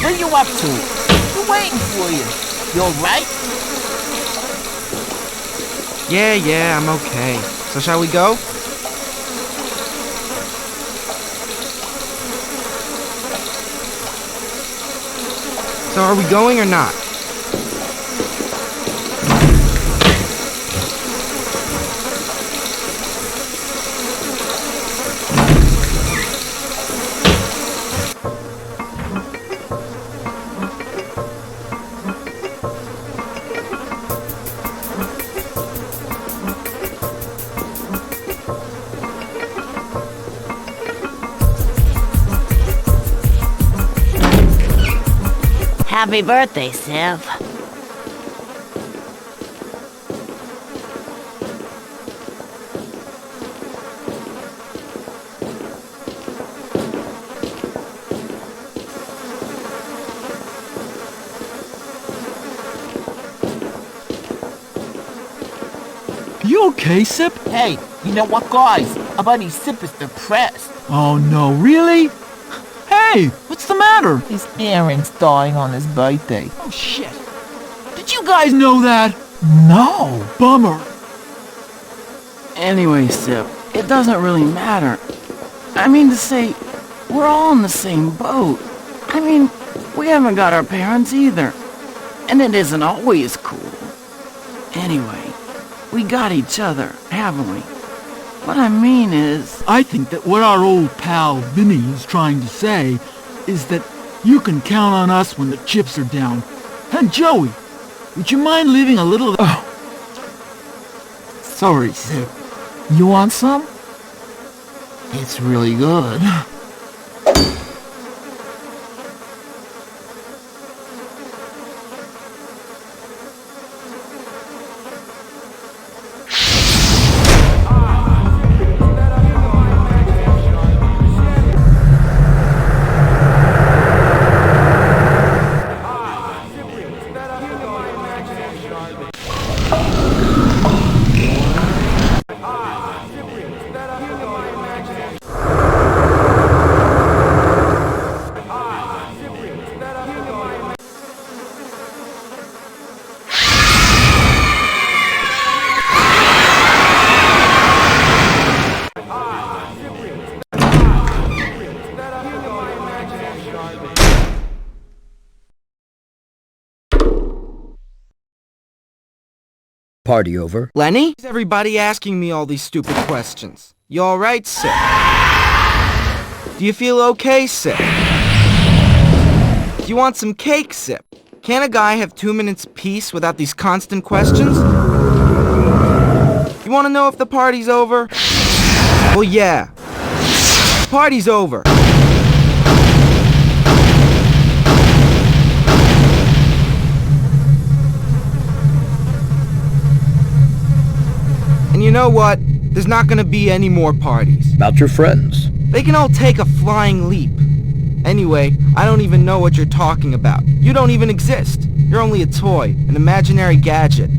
Where you up to? We're waiting for you. You alright? Yeah, I'm okay. So shall we go? So are we going or not? Happy birthday, Siv. You okay, Sip? Hey, you know what, guys? Our buddy Sip is depressed. Oh no, really? Hey, what's the matter? His parents dying on his birthday. Oh shit. Did you guys know that? No. Bummer. Anyway, Sip, it doesn't really matter. I mean to say, we're all in the same boat. I mean, we haven't got our parents either. And it isn't always cool. Anyway, we got each other, haven't we? What I mean is... I think that what our old pal Vinny is trying to say is that you can count on us when the chips are down. And Joey, would you mind leaving a little... Oh. Sorry, Sip. You want some? It's really good. Party over. Lenny? Why's everybody asking me all these stupid questions? You alright, Sip? Do you feel okay, Sip? Do you want some cake, Sip? Can't a guy have 2 minutes peace without these constant questions? You wanna know if the party's over? Well, yeah. Party's over. And you know what? There's not gonna be any more parties. About your friends. They can all take a flying leap. Anyway, I don't even know what you're talking about. You don't even exist. You're only a toy, an imaginary gadget.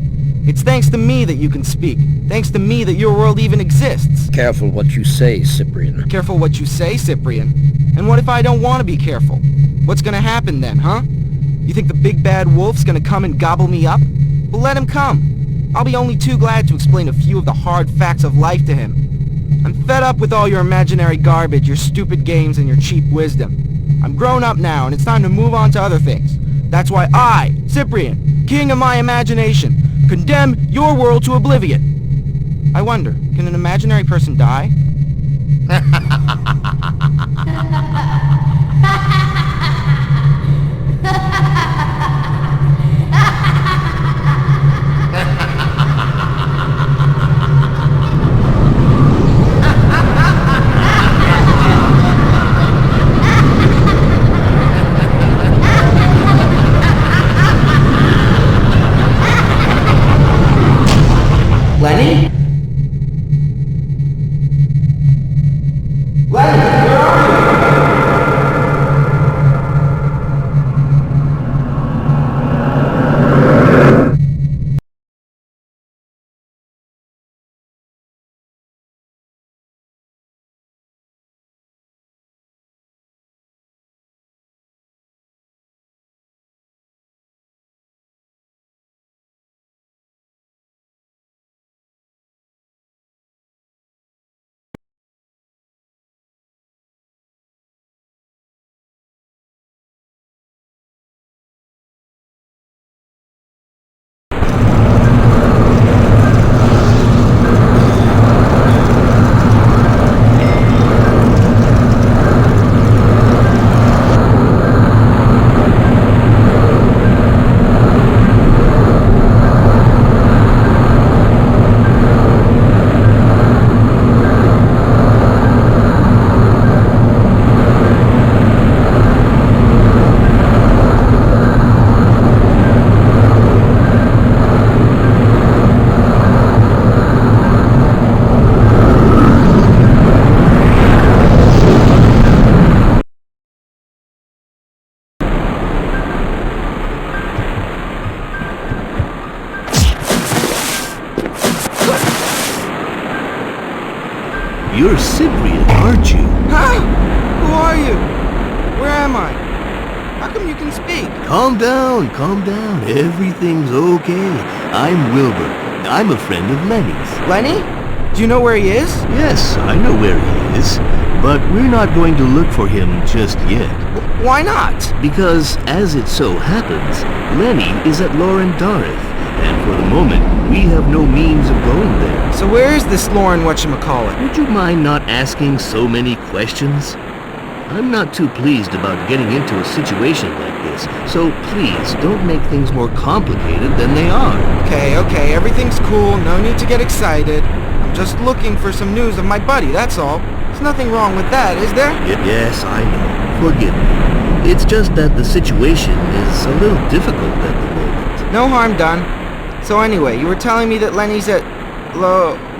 It's thanks to me that you can speak. Thanks to me that your world even exists. Careful what you say, Cyprian. Careful what you say, Cyprian. And what if I don't want to be careful? What's gonna happen then, huh? You think the big bad wolf's gonna come and gobble me up? Well, let him come. I'll be only too glad to explain a few of the hard facts of life to him. I'm fed up with all your imaginary garbage, your stupid games, and your cheap wisdom. I'm grown up now, and it's time to move on to other things. That's why I, Cyprian, king of my imagination, condemn your world to oblivion. I wonder, can an imaginary person die? Lenny? Lenny, where are you? you're Cyprian, aren't you? Huh? Who are you? Where am I? How come you can speak? Calm down, calm down. Everything's okay. I'm Wilbur. I'm a friend of Lenny's. Lenny? Do you know where he is? Yes, I know where he is. But we're not going to look for him just yet. Why not? Because, as it so happens, Lenny is at Lauren Dareth. And for the moment, we have no means of going there. So where is this Lauren whatchamacallit? Would you mind not asking so many questions? I'm not too pleased about getting into a situation like this, so please don't make things more complicated than they are. Okay, everything's cool, no need to get excited. I'm just looking for some news of my buddy, that's all. There's nothing wrong with that, is there? Yes, I know. Forgive me. It's just that the situation is a little difficult at the moment. No harm done. So anyway, you were telling me that Lenny's at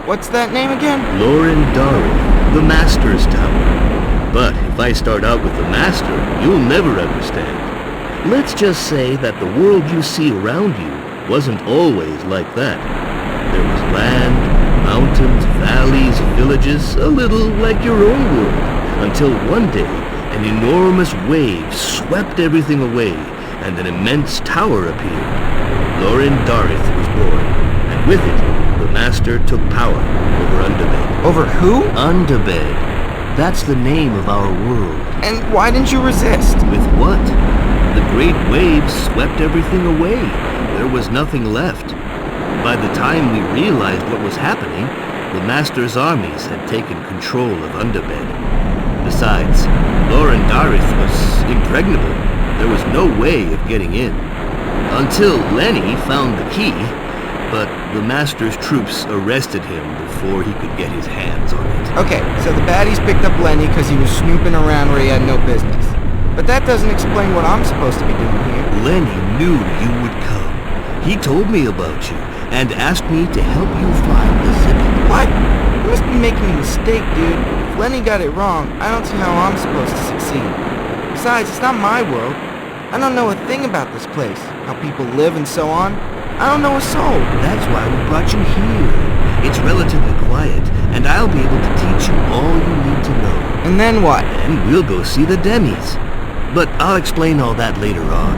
what's that name again? Lauren Dareth, the Master's Tower. But if I start out with the Master, you'll never understand. Let's just say that the world you see around you wasn't always like that. There was land, mountains, valleys, villages, a little like your own world, until one day an enormous wave swept everything away and an immense tower appeared. Lauren Dareth was born, and with it, the Master took power over Underbed. Over who? Underbed. That's the name of our world. And why didn't you resist? With what? The great waves swept everything away. There was nothing left. By the time we realized what was happening, the Master's armies had taken control of Underbed. Besides, Lauren Dareth was impregnable. There was no way of getting in. Until Lenny found the key, but the Master's troops arrested him before he could get his hands on it. Okay, so the baddies picked up Lenny because he was snooping around where he had no business. But that doesn't explain what I'm supposed to be doing here. Lenny knew you would come. He told me about you and asked me to help you find the Zippy. What? You must be making a mistake, dude. If Lenny got it wrong, I don't see how I'm supposed to succeed. Besides, it's not my world. I don't know a thing about this place, how people live and so on. I don't know a soul. That's why we brought you here. It's relatively quiet, and I'll be able to teach you all you need to know. And then what? And we'll go see the Demis. But I'll explain all that later on.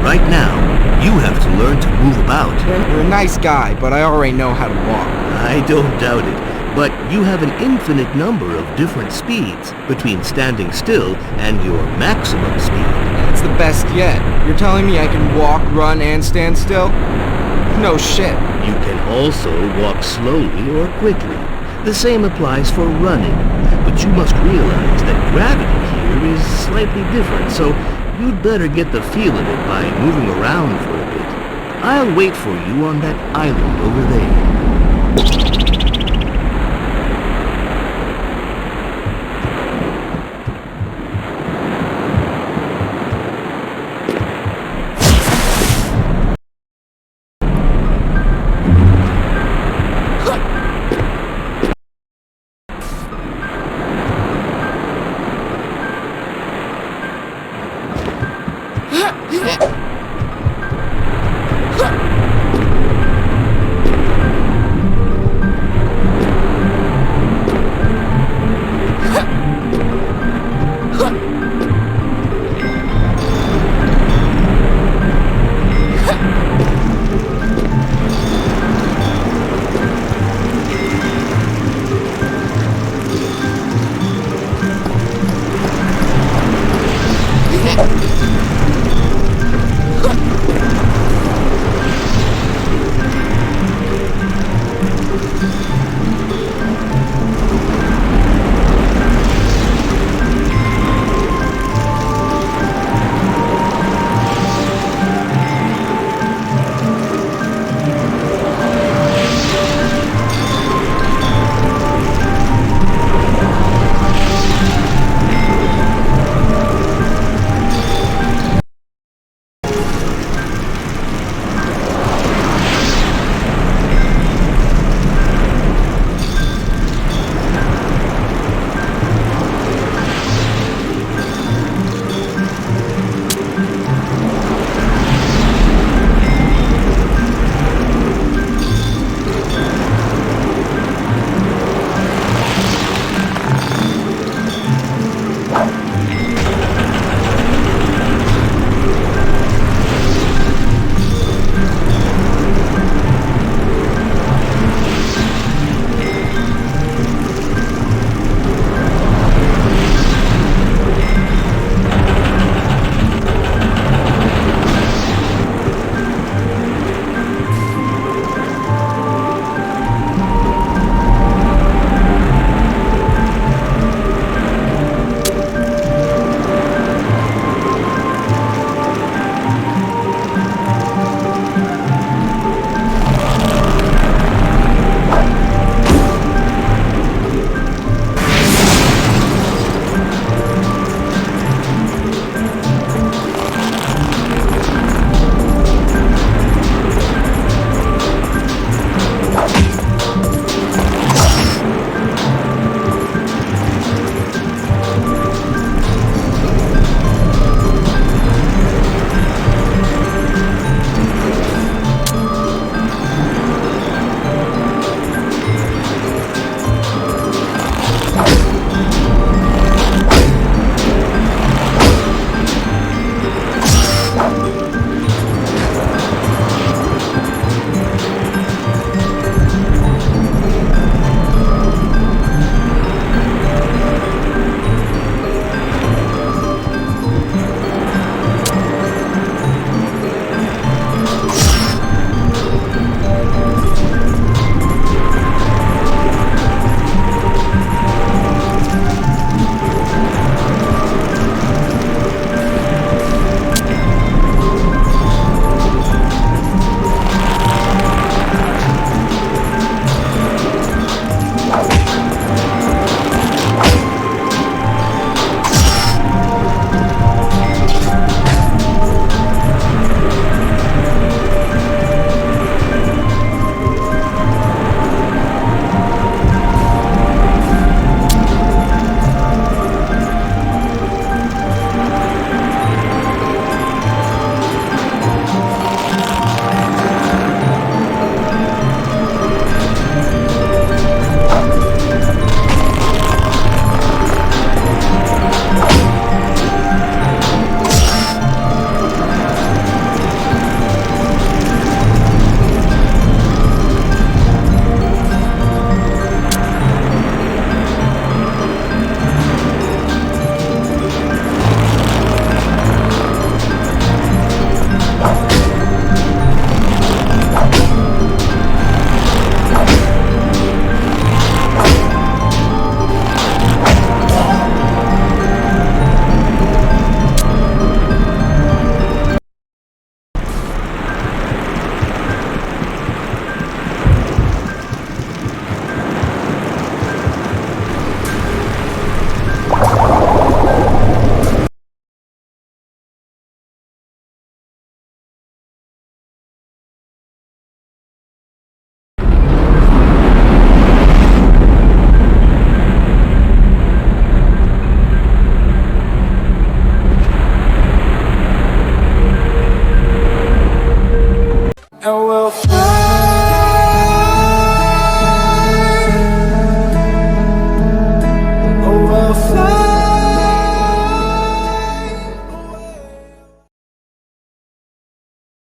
Right now, you have to learn to move about. You're a nice guy, but I already know how to walk. I don't doubt it. But you have an infinite number of different speeds between standing still and your maximum speed. That's the best yet. You're telling me I can walk, run, and stand still? No shit. You can also walk slowly or quickly. The same applies for running. But you must realize that gravity here is slightly different, so you'd better get the feel of it by moving around for a bit. I'll wait for you on that island over there.